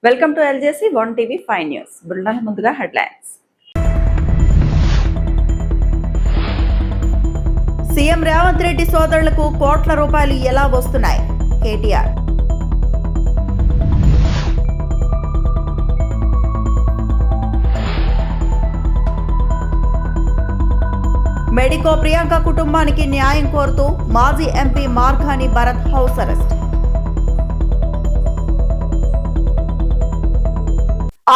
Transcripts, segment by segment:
Welcome to LJC 1 TV 5 news. Bulletin ముందుగా headlines. CM Revanth Reddy సోదరులకు కోట్ల రూపాయలు ఎలా వస్తున్నాయి? కేటీఆర్. మెడికో ప్రియాంక కుటుంబానికి న్యాయం కోరుతూ మాజీ MP Margani Bharat house arrest.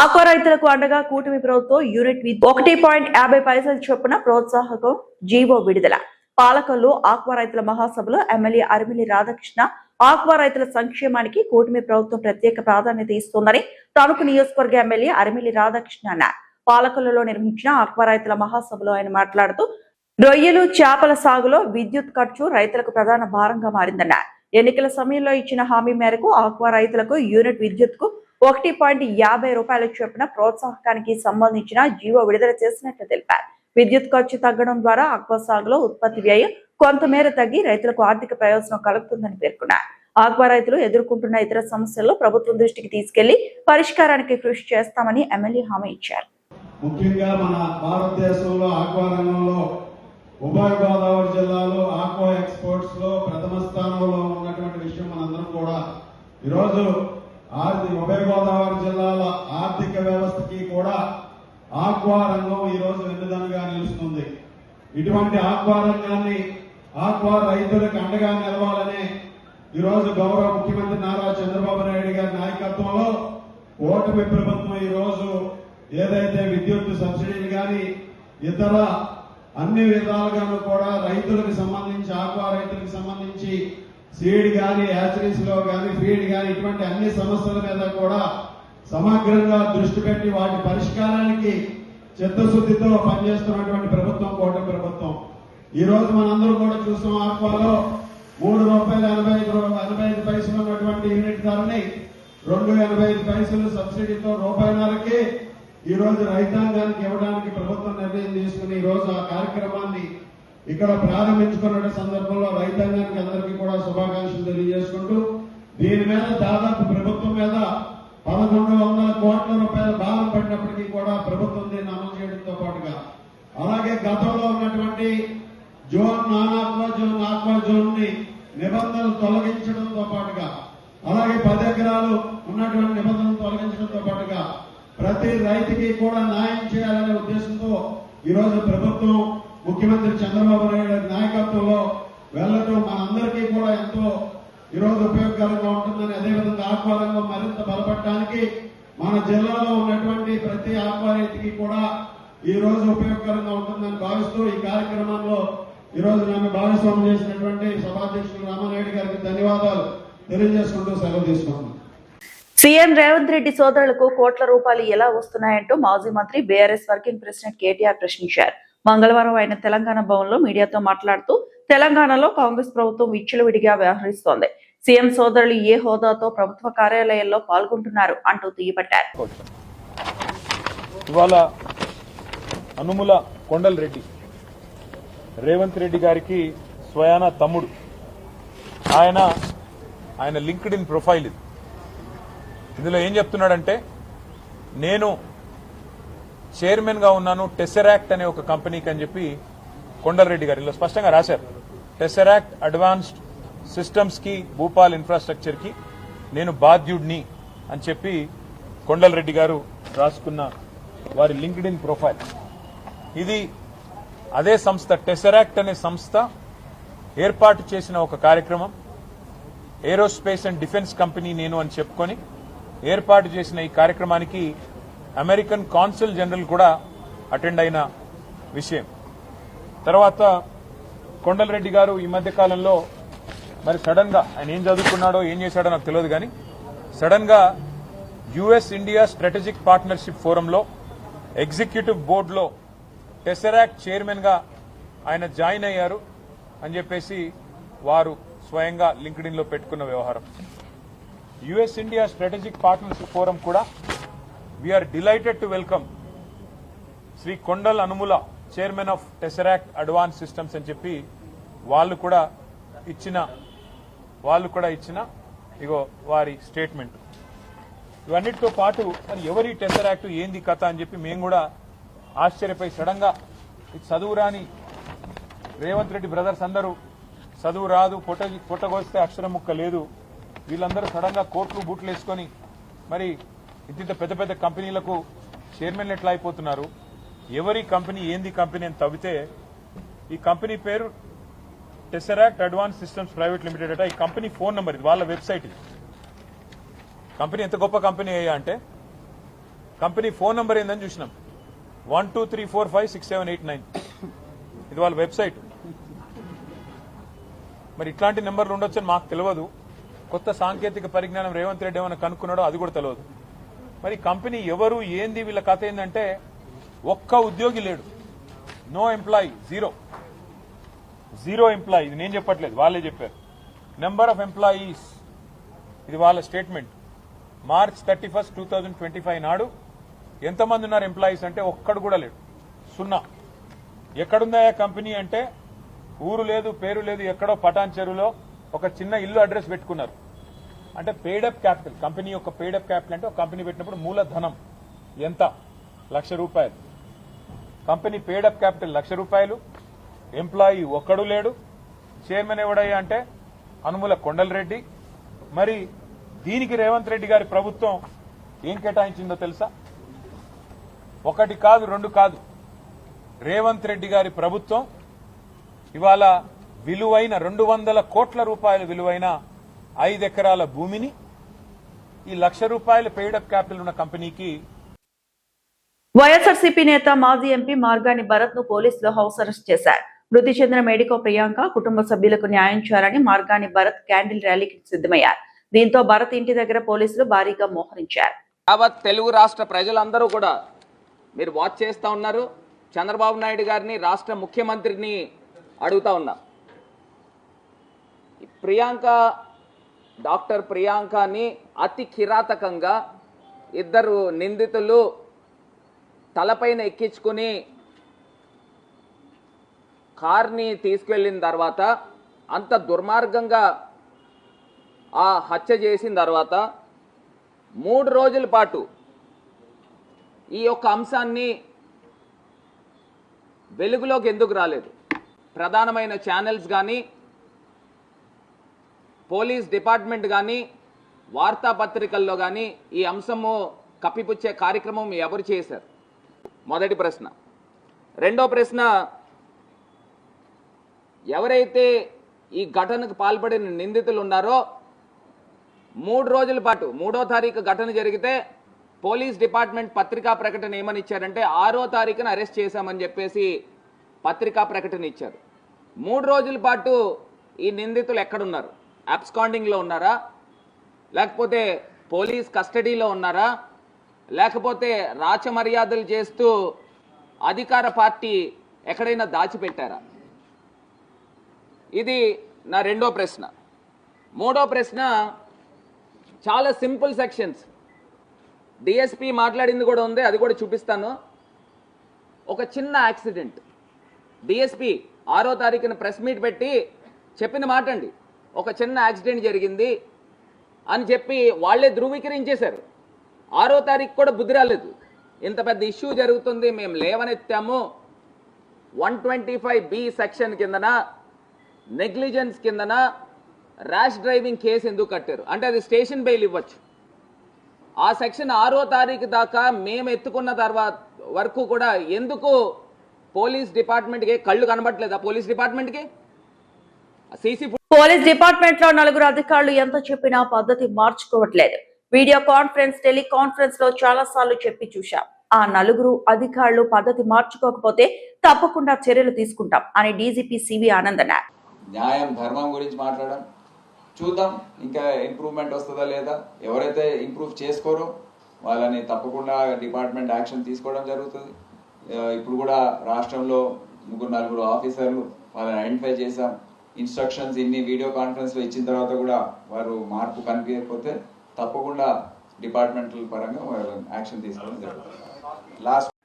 Aqua రైతులకు అండగా కూటమి ప్రభుత్వం యూనిట్ 1.50 చొప్పున ప్రోత్సాహకం జీవో విడుదల. పాలకొల్లు ఆక్వా రైతుల మహాసభలో ఎమ్మెల్యే అరిమిల్లి రాధాకృష్ణ ఆక్వా రైతుల సంక్షేమానికి కూటమి ప్రభుత్వం ప్రత్యేక ప్రాధాన్యత ఇస్తోందని తణుకు నియోజకవర్గ ఎమ్మెల్యే అరిమిల్లి రాధాకృష్ణ అన్నారు. పాలకొల్లులో నిర్వహించిన ఆక్వా రైతుల మహాసభలో ఆయన మాట్లాడుతూ రొయ్యలు చేపల సాగులో విద్యుత్ ఖర్చు రైతులకు ప్రధాన భారంగా మారిందన్నారు. ఎన్నికల సమయంలో ఇచ్చిన హామీ మేరకు ఆక్వా రైతులకు యూనిట్ విద్యుత్ కు 1.50 చొప్పున ప్రోత్సాహకానికి సంబంధించిన జీవో విడుదల చేసినట్లు తెలిపారు. విద్యుత్ ఖర్చు తగ్గడం ద్వారా ఆక్వా సాగులో ఉత్పత్తి వ్యయం కొంతమేర తగ్గి రైతులకు ఆర్థిక ప్రయోజనం కలుగుతుందని పేర్కొన్నారు. ఆక్వా రైతులు ఎదుర్కొంటున్న ఇతర సమస్యలను ప్రభుత్వం దృష్టికి తీసుకెళ్లి పరిష్కారానికి కృషి చేస్తామని ఎమ్మెల్యే హామీ ఇచ్చారు. ముఖ్యంగా మన భారతదేశంలో ఆక్వా రంగంలో ఉభయ గోదావరి జిల్లాలో ఆక్వా ఎక్స్పోర్ట్స్ లో ప్రథమ స్థానంలో ఉన్నటువంటి విషయం మనందరం కూడా ఈరోజు ఉభయ గోదావరి జిల్లాల ఆర్థిక వ్యవస్థకి కూడా ఆక్వా రంగం ఈ రోజు వెన్నుదన్నుగా నిలుస్తుంది. ఇటువంటి ఆక్వా రంగాన్ని ఆక్వా రైతులకు అండగా నిలవాలనే ఈరోజు గౌరవ ముఖ్యమంత్రి నారా చంద్రబాబు నాయుడు గారి నాయకత్వంలో కూటమి ప్రభుత్వం ఈ రోజు ఏదైతే విద్యుత్ సబ్సిడీలు కానీ ఇతర అన్ని విధాలుగాను కూడా రైతులకు సంబంధించి ఆక్వా రైతులకు సంబంధించి సీడ్ గాని హ్యాచరీస్ లో గాని ఫీడ్ గాని ఇటువంటి అన్ని సమస్యల మీద కూడా సమగ్రంగా దృష్టి పెట్టి వాటి పరిష్కారానికి చిత్తశుద్ధితో పనిచేస్తున్నటువంటి ప్రభుత్వం కూటమి ప్రభుత్వం. ఈ రోజు మనందరూ కూడా చూస్తాం, ఆక్వాలో ₹3.85 ఉన్నటువంటి యూనిట్ ధరని ₹2.85 సబ్సిడీతో రూపాయలకి ఈ రోజు రైతాంగానికి ఇవ్వడానికి ప్రభుత్వం నిర్ణయం తీసుకుని ఈ రోజు ఆ కార్యక్రమాన్ని ఇక్కడ ప్రారంభించుకున్న సందర్భంలో రైతాంగానికి అందరికీ కూడా శుభాకాంక్షలు తెలియజేసుకుంటూ దీని మీద దాదాపు ప్రభుత్వం మీద 1,100 కోట్ల రూపాయల భారం పడినప్పటికీ కూడా ప్రభుత్వం దీన్ని అమలు చేయడంతో పాటుగా అలాగే గతంలో ఉన్నటువంటి నాన్ ఆక్వా జోన్ ని నిబంధనలు తొలగించడంతో పాటుగా అలాగే 10 ఎకరాలు ఉన్నటువంటి నిబంధనలు తొలగించడంతో పాటుగా ప్రతి రైతుకి కూడా న్యాయం చేయాలనే ఉద్దేశంతో ఈ రోజు ప్రభుత్వం ముఖ్యమంత్రి చంద్రబాబు నాయుడు నాయకత్వంలో వెళ్లటం మనందరికీ కూడా ఎంతో ఈరోజు ఉపయోగకరంగా ఉంటుందని, అదేవిధంగా ఆక్వా రంగం మరింత బలపడటానికి మన జిల్లాలో ఉన్నటువంటి ప్రతి ఆక్వా రైతుకి కూడా ఈ రోజు ఉపయోగకరంగా ఉంటుందని భావిస్తూ ఈ కార్యక్రమంలో ఈ రోజు నన్ను భాగస్వామ్యం చేసినటువంటి సభాధ్యక్షులు రామానాయుడు గారికి ధన్యవాదాలు తెలియజేసుకుంటూ సెలవు తీసుకుంటున్నాను. సీఎం రేవంత్ రెడ్డి సోదరులకు కోట్ల రూపాయలు ఎలా వస్తున్నాయంటూ మాజీ మంత్రి బీఆర్ఎస్ వర్కింగ్ ప్రెసిడెంట్ కేటీఆర్ ప్రశ్నించారు. మంగళవారం ఆయన తెలంగాణ భవన్లో మీడియాతో మాట్లాడుతూ తెలంగాణలో కాంగ్రెస్ ప్రభుత్వం విచ్చలవిడిగా వ్యవహరిస్తోంది. సీఎం సోదరులు ఏ హోదాతో ప్రభుత్వ కార్యాలయాల్లో పాల్గొంటున్నారు అంటూ దుయ్యబట్టారు. ఇవాళ అనుముల కొండల్ రెడ్డి రేవంత్ రెడ్డి గారికి స్వయాన తమ్ముడు. ఆయన లింక్డ్ ఇన్ ప్రొఫైల్ ఇది. ఇందులో ఏం చెప్తున్నాడంటే, నేను చైర్మన్ గా ఉన్నాను టెసరాక్ట్ అనే ఒక కంపెనీకి అని చెప్పి కొండలరెడ్డి గారు ఇలా స్పష్టంగా రాశారు. టెసరాక్ట్ అడ్వాన్స్డ్ సిస్టమ్స్ కి భూపాల్ ఇన్ఫ్రాస్ట్రక్చర్ కి నేను బాధ్యుడిని అని చెప్పి కొండలరెడ్డి గారు రాసుకున్న వారి లింక్డ్ ఇన్ ప్రొఫైల్ ఇది. అదే సంస్థ టెసరాక్ట్ అనే సంస్థ ఏర్పాటు చేసిన ఒక కార్యక్రమం, ఏరోస్పేస్ అండ్ డిఫెన్స్ కంపెనీ నేను అని చెప్పుకొని ఏర్పాటు చేసిన ఈ కార్యక్రమానికి అమెరికన్ కాన్సుల్ జనరల్ కూడా అటెండ్ అయిన విషయం. తర్వాత కొండలరెడ్డి గారు ఈ మధ్య కాలంలో మరి సడన్ గా ఆయన ఏం చదువుకున్నాడో ఏం చేశాడో నాకు తెలియదు, కానీ సడన్ గా యుఎస్ ఇండియా స్ట్రాటజిక్ పార్ట్నర్షిప్ ఫోరంలో ఎగ్జిక్యూటివ్ బోర్డులో టెసరాక్ట్ చైర్మన్ గా ఆయన జాయిన్ అయ్యారు అని చెప్పేసి వారు స్వయంగా లింక్డ్ ఇన్ లో పెట్టుకున్న వ్యవహారం. US India strategic partnership forum కూడా we're delighted to welcome Shri Kondal Anumula chairman of Tesseract advance systems అని చెప్పి వాళ్ళు కూడా ఇచ్చిన ఇగో వారి స్టేట్మెంట్. ఇవన్నిటితో పాటు మరి ఎవరి టెసరాక్ట్ ఏంది కథ అని చెప్పి మేము కూడా ఆశ్చర్యపోయి సడన్ గా చదువు రాని రేవంత్ రెడ్డి బ్రదర్స్ అందరూ చదువు రాదు పొట్టగొస్తే అక్షరం ముక్క లేదు వీళ్ళందరూ సడన్ గా కోట్లు బూట్లు వేసుకొని మరి ఇంత పెద్ద పెద్ద కంపెనీలకు చైర్మన్లు ఎట్లా అయిపోతున్నారు, ఎవరి కంపెనీ ఏంది కంపెనీ అని తవ్వితే ఈ కంపెనీ పేరు టెసరాక్ట్ అడ్వాన్స్ సిస్టమ్స్ ప్రైవేట్ లిమిటెడ్ అట. ఈ కంపెనీ ఫోన్ నంబర్ ఇది, వాళ్ళ వెబ్సైట్ ఇది. కంపెనీ ఎంత గొప్ప కంపెనీ అయ్యా అంటే కంపెనీ ఫోన్ నంబర్ ఏందని చూసినాం, 1234567889. ఇది వాళ్ళ వెబ్సైట్. మరి ఇట్లాంటి నెంబర్లు ఉండొచ్చని మాకు తెలియదు. కొత్త సాంకేతిక పరిజ్ఞానం రేవంత్ రెడ్డి ఏమైనా కనుక్కున్నాడో అది కూడా తెలియదు. మరి కంపెనీ ఎవరు ఏంది వీళ్ళ కథ ఏంటంటే ఒక్క ఉద్యోగి లేడు, నో ఎంప్లాయీ, జీరో ఎంప్లాయీ. ఇది నేను చెప్పట్లేదు, వాళ్ళే చెప్పారు. నెంబర్ ఆఫ్ ఎంప్లాయీస్, ఇది వాళ్ళ స్టేట్మెంట్. మార్చ్ 31, 2025 నాడు ఎంతమంది ఉన్నారు ఎంప్లాయీస్ అంటే ఒక్కడు కూడా లేడు, 0. ఎక్కడుందా కంపెనీ అంటే ఊరు లేదు, పేరు లేదు, ఎక్కడో పటాన్ చెరువులో ఒక చిన్న ఇల్లు అడ్రస్ పెట్టుకున్నారు. అంటే పెయిడప్ క్యాపిటల్, కంపెనీ యొక్క పెయిడప్ క్యాపిటల్ అంటే ఒక కంపెనీ పెట్టినప్పుడు మూలధనం ఎంత, ₹1,00,000. కంపెనీ పెయిడప్ క్యాపిటల్ ₹1,00,000, ఎంప్లాయీ ఒక్కడు లేడు. చైర్మన్ ఎవడయ్యా అంటే అనుముల కొండలరెడ్డి. మరి దీనికి రేవంత్ రెడ్డి గారి ప్రభుత్వం ఏం కేటాయించిందో తెలుసా? 1 కాదు 2 కాదు, రేవంత్ రెడ్డి గారి ప్రభుత్వం ఇవాళ విలువైన 200 కోట్ల రూపాయల విలువైన 5 ఎకరాల భూమిని ఈ ₹1,00,000 పెయిడప్ క్యాపిటల్ ఉన్న కంపెనీకి. వైఎస్ఆర్సీపీ నేత మాజీ ఎంపీ మార్గాని భరత్ ను పోలీసులు హౌస్ అరెస్ట్ చేశారు. మృతి చెందిన మేడికో ప్రియాంక కుటుంబ సభ్యులకు న్యాయం చేయాలని మార్గాని భరత్ క్యాండిల్ ర్యాలీకి సిద్ధమయ్యారు. దీంతో భరత్ ఇంటి దగ్గర పోలీసులు భారీగా మోహరించారు. యావత్ తెలుగు రాష్ట్ర ప్రజలందరూ కూడా మీరు వాచ్ చేస్తా ఉన్నారు. చంద్రబాబు నాయుడు గారిని, రాష్ట్ర ముఖ్యమంత్రిని అడుగుతా ఉన్నా, డాక్టర్ ప్రియాంకని అతి కిరాతకంగా ఇద్దరు నిందితులు తలపైన ఎక్కించుకుని కార్ని తీసుకెళ్లిన తర్వాత, అంత దుర్మార్గంగా ఆ హత్య చేసిన తర్వాత 3 రోజుల పాటు ఈ యొక్క అంశాన్ని వెలుగులోకి ఎందుకు రాలేదు? ప్రధానమైన ఛానల్స్ కానీ, పోలీస్ డిపార్ట్మెంట్ కానీ, వార్తాపత్రికల్లో కానీ ఈ అంశము కప్పిపుచ్చే కార్యక్రమం ఎవరు చేశారు? మొదటి ప్రశ్న. రెండో ప్రశ్న, ఎవరైతే ఈ ఘటనకు పాల్పడిన నిందితులు ఉన్నారో 3 రోజుల పాటు, 3వ తారీఖు ఘటన జరిగితే పోలీస్ డిపార్ట్మెంట్ పత్రికా ప్రకటన ఏమని ఇచ్చారంటే 6వ తారీఖున అరెస్ట్ చేశామని చెప్పేసి పత్రికా ప్రకటన ఇచ్చారు. 3 రోజుల పాటు ఈ నిందితులు ఎక్కడున్నారు? అబ్స్కాండింగ్లో ఉన్నారా, లేకపోతే పోలీస్ కస్టడీలో ఉన్నారా, లేకపోతే రాచమర్యాదలు చేస్తూ అధికార పార్టీ ఎక్కడైనా దాచిపెట్టారా? ఇది నా రెండో ప్రశ్న. మూడో ప్రశ్న, చాలా సింపుల్ సెక్షన్స్. డిఎస్పీ మాట్లాడింది కూడా ఉంది, అది కూడా చూపిస్తాను. ఒక చిన్న యాక్సిడెంట్, డిఎస్పీ 6వ తారీఖున ప్రెస్ మీట్ పెట్టి చెప్పిన మాట అండి, ఒక చిన్న యాక్సిడెంట్ జరిగింది అని చెప్పి వాళ్లే ధృవీకరించేశారు. 6వ తారీఖు కూడా బుద్ధి రాలేదు, ఇంత పెద్ద ఇష్యూ జరుగుతుంది, మేము లేవనెత్తాము, 125B సెక్షన్ కిందన, నెగ్లిజెన్స్ కిందన ర్యాష్ డ్రైవింగ్ కేసు ఎందుకు కట్టారు అంటే అది స్టేషన్ బెయిల్ ఇవ్వచ్చు. ఆ సెక్షన్ 6వ తారీఖు దాకా మేము ఎత్తుకున్న తర్వాత వరకు కూడా ఎందుకు పోలీస్ డిపార్ట్మెంట్కి కళ్ళు కనబడలేదా? పోలీస్ డిపార్ట్మెంట్కి పోలీస్ డిపార్ట్మెంట్ లో 4 అధికారులు ఎంత చెప్పినా పద్ధతి మార్చుకోవట్లేదు. వీడియో కాన్ఫరెన్స్, టెలికాన్ఫరెన్స్ లో చాలా సార్లు చెప్పి చూశాం. ఆ 4 అధికారులు పద్ధతి మార్చుకోకపోతే తప్పకుండా చర్యలు తీసుకుంటాం అని డీజీపీ సివి ఆనంద్ అన్నారు. న్యాయం, ధర్మం గురించి మాట్లాడడం చూద్దాం, ఇంకా ఇంప్రూవ్మెంట్ వస్తుందా లేదా. ఎవరైతే ఇంప్రూవ్ చేసుకోరో వాళ్ళని తప్పకుండా డిపార్ట్మెంట్ యాక్షన్ తీసుకోవడం జరుగుతుంది. ఇప్పుడు కూడా రాష్ట్రంలో 3-4 ఆఫీసర్లు వాళ్ళని ఐడెంటిఫై చేశాం. ఇన్స్ట్రక్షన్స్ ఇన్ని వీడియో కాన్ఫరెన్స్ లో ఇచ్చిన తర్వాత కూడా వారు మార్పు కనిపించకపోతే తప్పకుండా డిపార్ట్మెంటల్ పరంగా యాక్షన్ తీసుకోవడం జరుగుతుంది.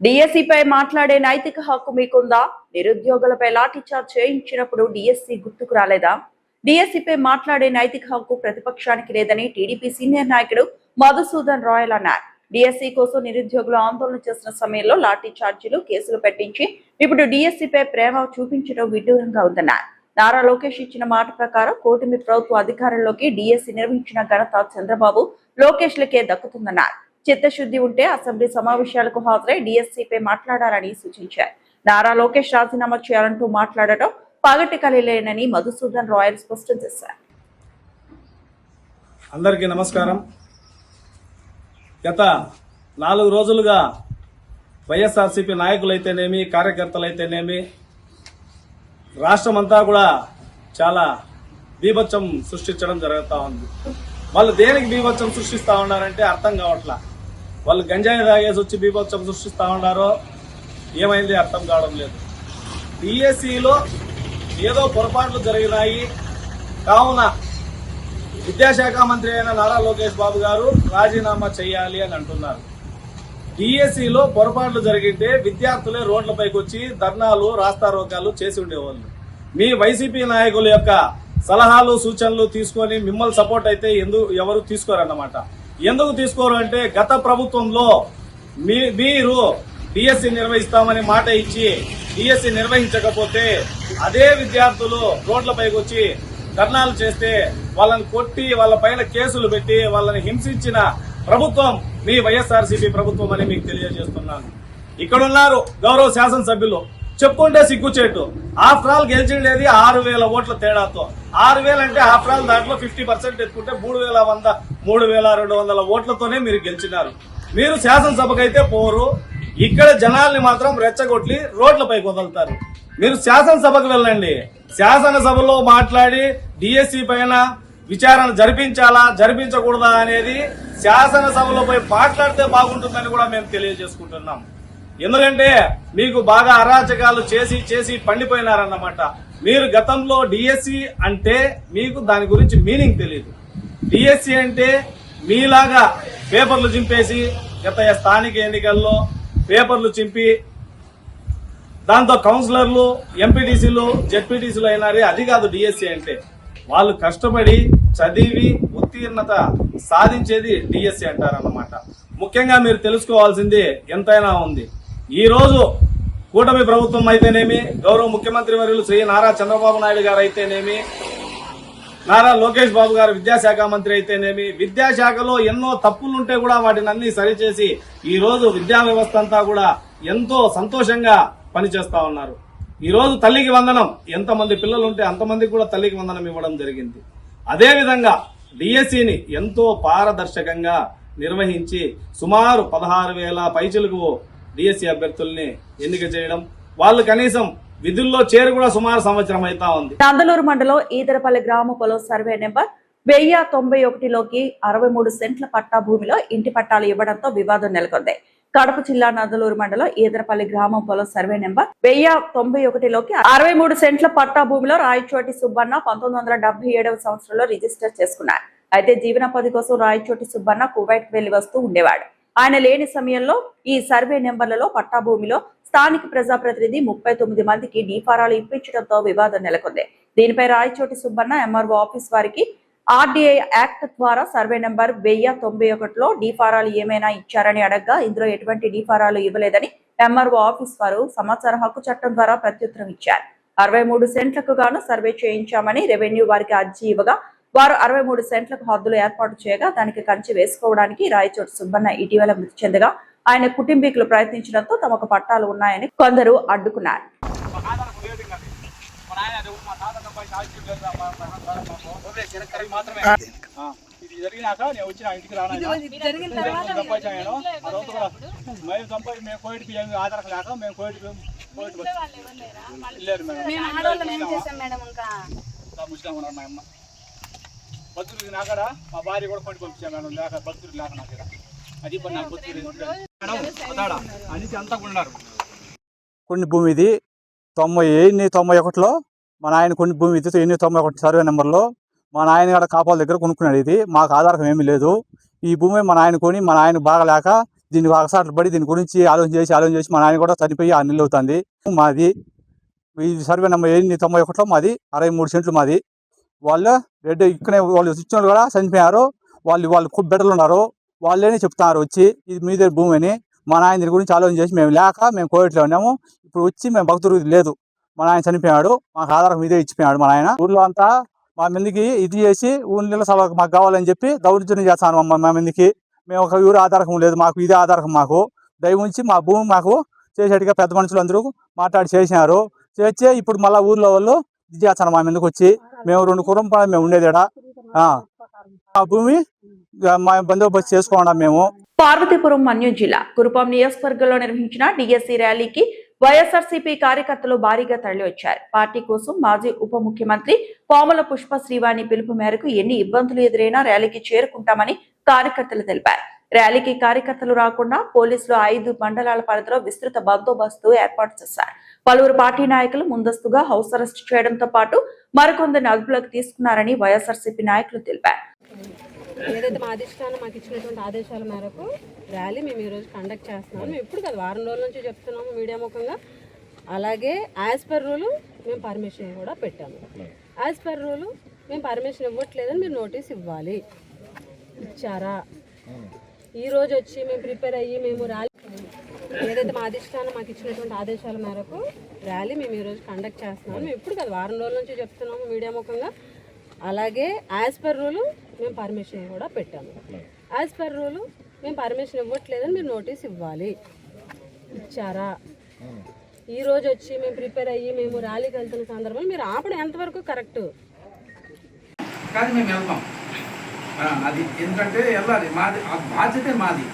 డిఎస్సీపై మాట్లాడే నైతిక హక్కు మీకుందా? నిరుద్యోగులపై లాఠీచార్జ్ చేయించినప్పుడు డిఎస్సీ గుర్తుకు రాలేదా? డిఎస్సీపై మాట్లాడే నైతిక హక్కు ప్రతిపక్షానికి లేదని టీడీపీ సీనియర్ నాయకుడు మధుసూదన్ రాయల్ అన్నారు. డిఎస్సి కోసం నిరుద్యోగులు ఆందోళన చేసిన సమయంలో లాఠీ చార్జీలు, కేసులు పెట్టించి ఇప్పుడు డిఎస్సిపై ప్రేమ చూపించడం విడ్డూరంగా ఉందన్నారు. నారా లోకేష్ ఇచ్చిన మాట ప్రకారం కూటమి ప్రభుత్వ అధికారంలోకి డిఎస్సి నిర్వహించిన ఘనత చంద్రబాబు, లోకేష్లకే దక్కుతుందన్నారు. చిత్తశుద్ధి ఉంటే అసెంబ్లీ సమావేశాలకు హాజరై డిఎస్సిపై మాట్లాడాలని సూచించారు. నారా లోకేష్ రాజీనామా చేయాలంటూ మాట్లాడటం పగటి కలిలేనని మధుసూదన్ రాయల్ స్పష్టం చేశారు. అందరికీ నమస్కారం. గత 4 రోజులుగా వైఎస్ఆర్సీపీ నాయకులైతేనేమి, కార్యకర్తలైతేనేమి రాష్ట్రమంతా కూడా చాలా బీభత్సం సృష్టించడం జరుగుతూ ఉంది. వాళ్ళు దేనికి బీభత్సం సృష్టిస్తూ ఉన్నారంటే అర్థం కావట్లా. వాళ్ళు గంజాయి తాగేసి వచ్చి బీభత్సం సృష్టిస్తూ ఉన్నారో ఏమైంది అర్థం కావడం లేదు. డిఎస్సిలో ఏదో పొరపాట్లు జరిగినాయి కావున విద్యాశాఖ మంత్రి అయిన నారా లోకేష్ బాబు గారు రాజీనామా చేయాలి అని అంటున్నారు. డిఎస్సిలో పొరపాట్లు జరిగితే విద్యార్థులే రోడ్లపైకి వచ్చి ధర్నాలు, రాస్తారోకాలు చేసి ఉండేవాళ్ళు. మీ వైసీపీ నాయకుల యొక్క సలహాలు, సూచనలు తీసుకొని మిమ్మల్ని సపోర్ట్ అయితే ఎవరు తీసుకోరన్నమాట. ఎందుకు తీసుకోరు అంటే గత ప్రభుత్వంలో మీరు డిఎస్సి నిర్వహిస్తామని మాట ఇచ్చి డిఎస్సి నిర్వహించకపోతే అదే విద్యార్థులు రోడ్లపైకి వచ్చి ధర్నాలు చేస్తే వాళ్ళని కొట్టి వాళ్ళ పైన కేసులు పెట్టి వాళ్ళని హింసించిన ప్రభుత్వం మీ వైఎస్ఆర్సీపీ ప్రభుత్వం అని మీకు తెలియజేస్తున్నాను. ఇక్కడున్నారు గౌరవ శాసనసభ్యులు, చెప్పుకుంటే సిగ్గుచేటు. ఆఫ్టర్ ఆల్ గెలిచిండేది 6,000 ఓట్ల తేడాతో. 6,000 అంటే ఆఫ్టర్ ఆల్ దాంట్లో 50% ఎత్తుకుంటే 3,100, 3,200 ఓట్లతోనే మీరు గెలిచినారు. మీరు శాసనసభకైతే పోరు, ఇక్కడ జనాల్ని మాత్రం రెచ్చగొట్టి రోడ్లపైకి వదులుతారు. మీరు శాసనసభకు వెళ్ళండి. శాసనసభలో మాట్లాడి డిఎస్సి పైన విచారణ జరిపించాలా, జరిపించకూడదా అనేది శాసనసభలోపై మాట్లాడితే బాగుంటుందని కూడా మేము తెలియజేసుకుంటున్నాం. ఎందుకంటే మీకు బాగా అరాచకాలు చేసి చేసి పండిపోయినారన్నమాట. మీరు గతంలో డిఎస్సి అంటే మీకు దాని గురించి మీనింగ్ తెలియదు. డిఎస్సి అంటే మీలాగా పేపర్లు చింపేసి గత స్థానిక ఎన్నికల్లో పేపర్లు చింపి దాంతో కౌన్సిలర్లు, ఎంపీటీసీలు, జెడ్పీటీసీలు అయినారే. అది కాదు డిఎస్సి అంటే. వాళ్ళు కష్టపడి చదివి ఉత్తీర్ణత సాధించేది డిఎస్సి అంటారన్నమాట. ముఖ్యంగా మీరు తెలుసుకోవాల్సింది ఎంతైనా ఉంది. ఈ రోజు కూటమి ప్రభుత్వం అయితేనేమి, గౌరవ ముఖ్యమంత్రి వర్యులు శ్రీ నారా చంద్రబాబు నాయుడు గారు అయితేనేమి, నారా లోకేష్ బాబు గారు విద్యాశాఖ మంత్రి అయితేనేమి, విద్యాశాఖలో ఎన్నో తప్పులుంటే కూడా వాటిని అన్ని సరిచేసి ఈ రోజు విద్యా వ్యవస్థ అంతా కూడా ఎంతో సంతోషంగా పనిచేస్తా ఉన్నారు. ఈ రోజు తల్లికి వందనం, ఎంతమంది పిల్లలు ఉంటే అంతమందికి కూడా తల్లికి వందనం ఇవ్వడం జరిగింది. అదేవిధంగా డిఎస్సిని ఎంతో పారదర్శకంగా నిర్వహించి సుమారు 16,000 పైచిలకు డిఎస్సి అభ్యర్థుల్ని ఎన్నిక చేయడం, వాళ్ళు కనీసం విధుల్లో చేరి కూడా సుమారు సంవత్సరం అవుతా ఉంది. నందలూరు మండలం ఈదరపల్లి గ్రామ పొలం సర్వే నెంబర్ 1091లోకి 63 సెంట్ల పట్టా భూమిలో ఇంటి పట్టాలు ఇవ్వడంతో వివాదం నెలకొంది. కడప జిల్లా నందలూరు మండలం ఈదరపల్లి గ్రామం పొలం సర్వే నెంబర్ 1091లోకి 63 సెంట్ల పట్టా భూమిలో రాయచోటి సుబ్బన్న 1977వ సంవత్సరంలో రిజిస్టర్ చేసుకున్నారు. అయితే జీవనోపాధి కోసం రాయచోటి సుబ్బన్న కువైట్ వెళ్లి వస్తూ ఉండేవాడు. ఆయన లేని సమయంలో ఈ సర్వే నెంబర్లలో పట్టా భూమిలో స్థానిక ప్రజాప్రతినిధి 39 మందికి డీఫారాలు ఇప్పించడంతో వివాదం నెలకొంది. దీనిపై రాయచోటి సుబ్బన్న ఎంఆర్ఓ ఆఫీస్ వారికి ఆర్డీఐ యాక్ట్ ద్వారా సర్వే నెంబర్ 1091లో డీఫారాలు ఏమైనా ఇచ్చారని అడగ్గా ఇందులో ఎటువంటి డీఫారాలు ఇవ్వలేదని ఎంఆర్ఓ ఆఫీస్ వారు సమాచార హక్కు చట్టం ద్వారా ప్రత్యుత్తరం ఇచ్చారు. 63 సెంట్లకు గాను సర్వే చేయించామని రెవెన్యూ వారికి అర్జీ ఇవ్వగా వారు 63 సెంట్లకు హద్దులు ఏర్పాటు చేయగా దానికి కంచి వేసుకోవడానికి రాయచోటి సుబ్బన్న ఇటీవల మృతి చెందగా ఆయన కుటుంబీకులు ప్రయత్నించడంతో తమకు పట్టాలు ఉన్నాయని కొందరు అడ్డుకున్నారు. ఇది జరిగినాక నేను వచ్చిన ఇంటికి రాను మేము కోయిట్కి ఆధార్ లేక మేము కోయిట్కి వెళ్ళారు ముస్లిం ఉన్నారు. మా అమ్మ బతుకుడికి నాకడ మా భార్య కూడా కోయిట్ పంపించాను మేడం, లేక బతుకుడికి లేక నాకు అది నాకు బతుకుడు అని అంతా ఉన్నారు. కొన్ని భూమి ఇది 91లో మా నాయన కొన్ని భూమి ఇది 91 సర్వే నెంబర్లో మా నాయన గడ కాపాల దగ్గర కొనుక్కున్నాడు. ఇది మాకు ఆధారం ఏమీ లేదు. ఈ భూమి మా నాయన కొని మా నాయన బాగలేక దీన్ని ఒకసారి పడి దీని గురించి ఆలోచన చేసి మా నాయన కూడా చనిపోయి 6 నెలలు అవుతుంది. మాది ఈ సర్వే నెంబర్ 91లో మాది 63 సెంట్లు మాది. వాళ్ళు రెడ్డి ఇక్కడే వాళ్ళు ఇచ్చిన కూడా చనిపోయారు. వాళ్ళు బిడ్డలు ఉన్నారు. వాళ్ళేనే చెప్తున్నారు వచ్చి ఇది మీదే భూమి అని. మా నాయన దీని గురించి ఆలోచన చేసి మేము లేక మేము కోవిడ్లో ఉన్నాము. ఇప్పుడు వచ్చి మేము భక్తులు లేదు, మా నాయన చనిపోయాడు, మాకు ఆధారం మీదే ఇచ్చిపోయాడు. మా నాయన ఊర్లో అంతా మా మందికి ఇది చేసి ఊళ్ళో సభకు మాకు కావాలని చెప్పి దౌర్జన్యం చేస్తాను మా మందికి. మేము ఒక ఊరు ఆధారకం లేదు, మాకు ఇదే ఆధారకం. మాకు దయ ఉంచి మా భూమి మాకు చేసేట్టుగా పెద్ద మనుషులు అందరూ మాట్లాడి చేసినారు. చేస్తే ఇప్పుడు మళ్ళీ ఊర్లో వాళ్ళు ఇది చేస్తాను మా మందికి వచ్చి. మేము 2 కుటుంబాలు మేము ఉండేది ఈడ. ఆ భూమి మా బందోబస్తు చేసుకోండి మేము. పార్వతీపురం మన్యం జిల్లా కురుపాం నియోజకవర్గంలో నిర్వహించిన డిఎస్సి ర్యాలీకి వైఎస్ఆర్సీపీ కార్యకర్తలు భారీగా తరలివచ్చారు. పార్టీ కోసం మాజీ ఉప ముఖ్యమంత్రి పాముల పుష్ప శ్రీవాణి పిలుపు మేరకు ఎన్ని ఇబ్బందులు ఎదురైనా ర్యాలీకి చేరుకుంటామని కార్యకర్తలు తెలిపారు. ర్యాలీకి కార్యకర్తలు రాకుండా పోలీసులు 5 మండలాల పరిధిలో విస్తృత బందోబస్తు ఏర్పాటు చేశారు. పలువురు పార్టీ నాయకులు ముందస్తుగా హౌస్ అరెస్ట్ చేయడంతో పాటు మరికొందరిని అదుపులోకి తీసుకున్నారని వైఎస్ఆర్సీపీ నాయకులు తెలిపారు. ఏదైతే మా అధిష్టానం మాకు ఇచ్చినటువంటి ఆదేశాల మేరకు ర్యాలీ మేము ఈరోజు కండక్ట్ చేస్తున్నాము. మేము ఇప్పుడు కదా వారం రోజుల నుంచి చెప్తున్నాము మీడియా ముఖంగా. అలాగే యాజ్ పర్ రూల్ మేము పర్మిషన్ కూడా పెట్టాము. యాజ్ పర్ రూల్ మేము పర్మిషన్ ఇవ్వట్లేదని మీరు నోటీస్ ఇవ్వాలి. ఇచ్చారా? ఈరోజు వచ్చి మేము ప్రిపేర్ అయ్యి మేము ర్యాలీ ఏదైతే మా అధిష్టానం మాకు ఇచ్చినటువంటి ఆదేశాల మేరకు ర్యాలీ మేము ఈరోజు కండక్ట్ చేస్తున్నాము. మేము ఇప్పుడు కదా వారం రోజుల నుంచి చెప్తున్నాము మీడియా ముఖంగా. అలాగే యాజ్ పర్ రూల్ మేము పర్మిషన్ కూడా పెట్టాము. యాజ్ పర్ రూల్ మేము పర్మిషన్ ఇవ్వట్లేదని మీరు నోటీస్ ఇవ్వాలి. ఇచ్చారా? ఈరోజు వచ్చి మేము ప్రిపేర్ అయ్యి మేము ర్యాలీకి వెళ్తున్న సందర్భంలో మీరు ఆపడం ఎంతవరకు కరెక్ట్? కానీ మేము వెళ్తాం, అది ఎందుకంటే వెళ్ళాలి, మాది ఆ బాధ్యతే మాది.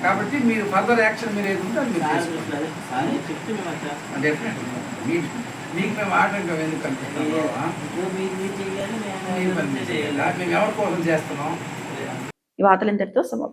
కాబట్టి మీరు ఫర్దర్ యాక్షన్ మీరు ఏది ఉంటే అది మీరు చేసుకోవాలి. మీకు మేము ఆటంకం ఎందుకంటే మేము ఎవరి కోసం చేస్తున్నాం. ఈ వార్తలు ఇంతటితో సమాప్తం.